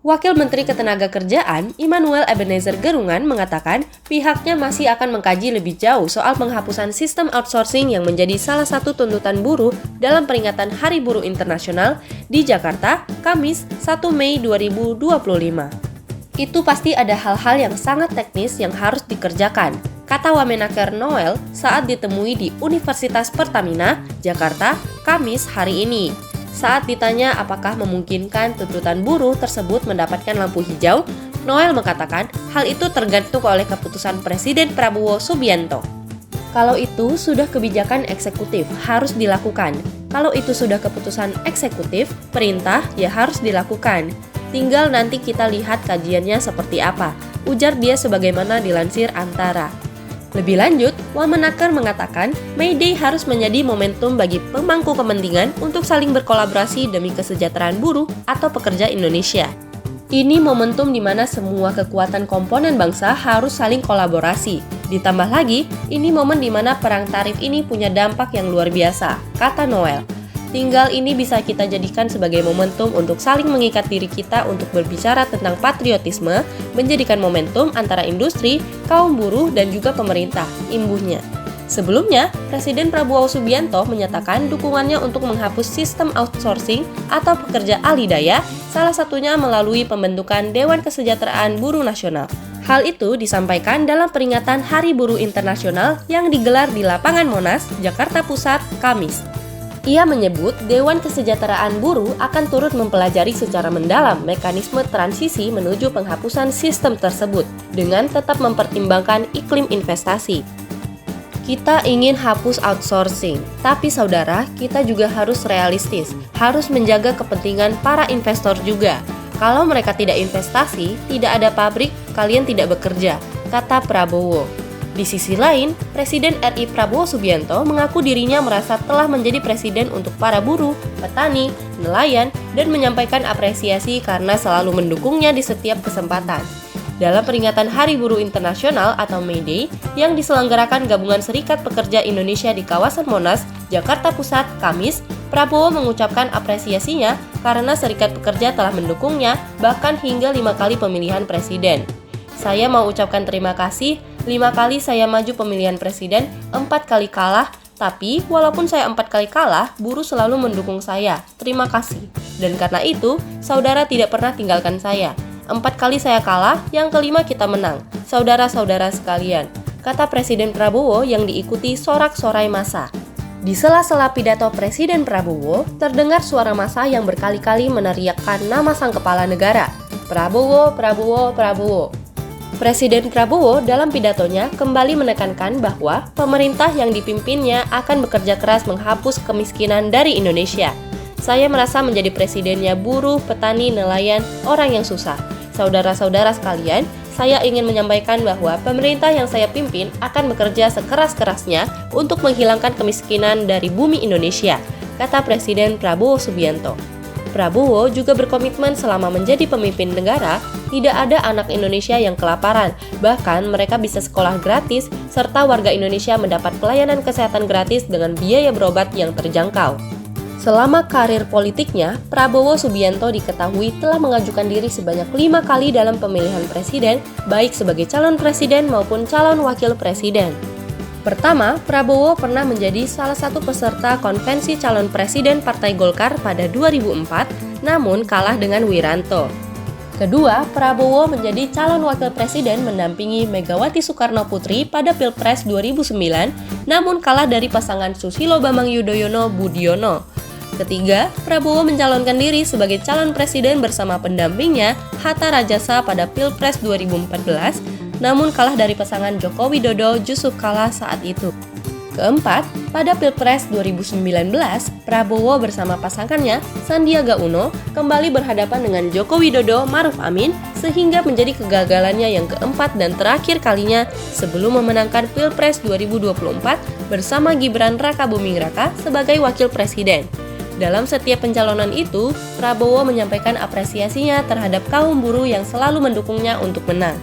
Wakil Menteri Ketenagakerjaan Immanuel Ebenezer Gerungan mengatakan pihaknya masih akan mengkaji lebih jauh soal penghapusan sistem outsourcing yang menjadi salah satu tuntutan buruh dalam peringatan Hari Buruh Internasional di Jakarta, Kamis 1 Mei 2025. Itu pasti ada hal-hal yang sangat teknis yang harus dikerjakan, kata Wamenaker Noel saat ditemui di Universitas Pertamina, Jakarta, Kamis hari ini. Saat ditanya apakah memungkinkan tuntutan buruh tersebut mendapatkan lampu hijau, Noel mengatakan hal itu tergantung oleh keputusan Presiden Prabowo Subianto. Kalau itu sudah kebijakan eksekutif, harus dilakukan. Kalau itu sudah keputusan eksekutif, perintah ya harus dilakukan. Tinggal nanti kita lihat kajiannya seperti apa, ujar dia sebagaimana dilansir Antara. Lebih lanjut, Wamenaker mengatakan May Day harus menjadi momentum bagi pemangku kepentingan untuk saling berkolaborasi demi kesejahteraan buruh atau pekerja Indonesia. Ini momentum di mana semua kekuatan komponen bangsa harus saling kolaborasi. Ditambah lagi, ini momen di mana perang tarif ini punya dampak yang luar biasa, kata Noel. Tinggal ini bisa kita jadikan sebagai momentum untuk saling mengikat diri kita untuk berbicara tentang patriotisme, menjadikan momentum antara industri, kaum buruh, dan juga pemerintah, imbuhnya. Sebelumnya, Presiden Prabowo Subianto menyatakan dukungannya untuk menghapus sistem outsourcing atau pekerja alih daya, salah satunya melalui pembentukan Dewan Kesejahteraan Buruh Nasional. Hal itu disampaikan dalam peringatan Hari Buruh Internasional yang digelar di Lapangan Monas, Jakarta Pusat, Kamis. Ia menyebut Dewan Kesejahteraan Buruh akan turut mempelajari secara mendalam mekanisme transisi menuju penghapusan sistem tersebut dengan tetap mempertimbangkan iklim investasi. Kita ingin hapus outsourcing, tapi saudara, kita juga harus realistis, harus menjaga kepentingan para investor juga. Kalau mereka tidak investasi, tidak ada pabrik, kalian tidak bekerja, kata Prabowo. Di sisi lain, Presiden RI Prabowo Subianto mengaku dirinya merasa telah menjadi presiden untuk para buruh, petani, nelayan, dan menyampaikan apresiasi karena selalu mendukungnya di setiap kesempatan. Dalam peringatan Hari Buruh Internasional atau May Day yang diselenggarakan Gabungan Serikat Pekerja Indonesia di kawasan Monas, Jakarta Pusat, Kamis, Prabowo mengucapkan apresiasinya karena serikat pekerja telah mendukungnya bahkan hingga 5 kali pemilihan presiden. Saya mau ucapkan terima kasih, 5 kali saya maju pemilihan presiden, 4 kali kalah, tapi walaupun saya 4 kali kalah, buruh selalu mendukung saya. Terima kasih. Dan karena itu, saudara tidak pernah tinggalkan saya. 4 kali saya kalah, yang kelima kita menang. Saudara-saudara sekalian, kata Presiden Prabowo yang diikuti sorak-sorai massa. Di sela-sela pidato Presiden Prabowo, terdengar suara massa yang berkali-kali meneriakkan nama sang kepala negara. Prabowo, Prabowo, Prabowo. Presiden Prabowo dalam pidatonya kembali menekankan bahwa pemerintah yang dipimpinnya akan bekerja keras menghapus kemiskinan dari Indonesia. Saya merasa menjadi presidennya buruh, petani, nelayan, orang yang susah. Saudara-saudara sekalian, saya ingin menyampaikan bahwa pemerintah yang saya pimpin akan bekerja sekeras-kerasnya untuk menghilangkan kemiskinan dari bumi Indonesia, kata Presiden Prabowo Subianto. Prabowo juga berkomitmen selama menjadi pemimpin negara, tidak ada anak Indonesia yang kelaparan, bahkan mereka bisa sekolah gratis, serta warga Indonesia mendapat pelayanan kesehatan gratis dengan biaya berobat yang terjangkau. Selama karir politiknya, Prabowo Subianto diketahui telah mengajukan diri sebanyak 5 kali dalam pemilihan presiden, baik sebagai calon presiden maupun calon wakil presiden. Pertama, Prabowo pernah menjadi salah satu peserta konvensi calon presiden Partai Golkar pada 2004, namun kalah dengan Wiranto. Kedua, Prabowo menjadi calon wakil presiden mendampingi Megawati Soekarno Putri pada Pilpres 2009, namun kalah dari pasangan Susilo Bambang Yudhoyono Budiono. Ketiga, Prabowo mencalonkan diri sebagai calon presiden bersama pendampingnya Hatta Rajasa pada Pilpres 2014, namun kalah dari pasangan Joko Widodo Yusuf Kala saat itu. Keempat, pada Pilpres 2019, Prabowo bersama pasangannya Sandiaga Uno kembali berhadapan dengan Joko Widodo Maruf Amin sehingga menjadi kegagalannya yang keempat dan terakhir kalinya sebelum memenangkan Pilpres 2024 bersama Gibran Rakabuming Raka sebagai wakil presiden. Dalam setiap pencalonan itu, Prabowo menyampaikan apresiasinya terhadap kaum buruh yang selalu mendukungnya untuk menang.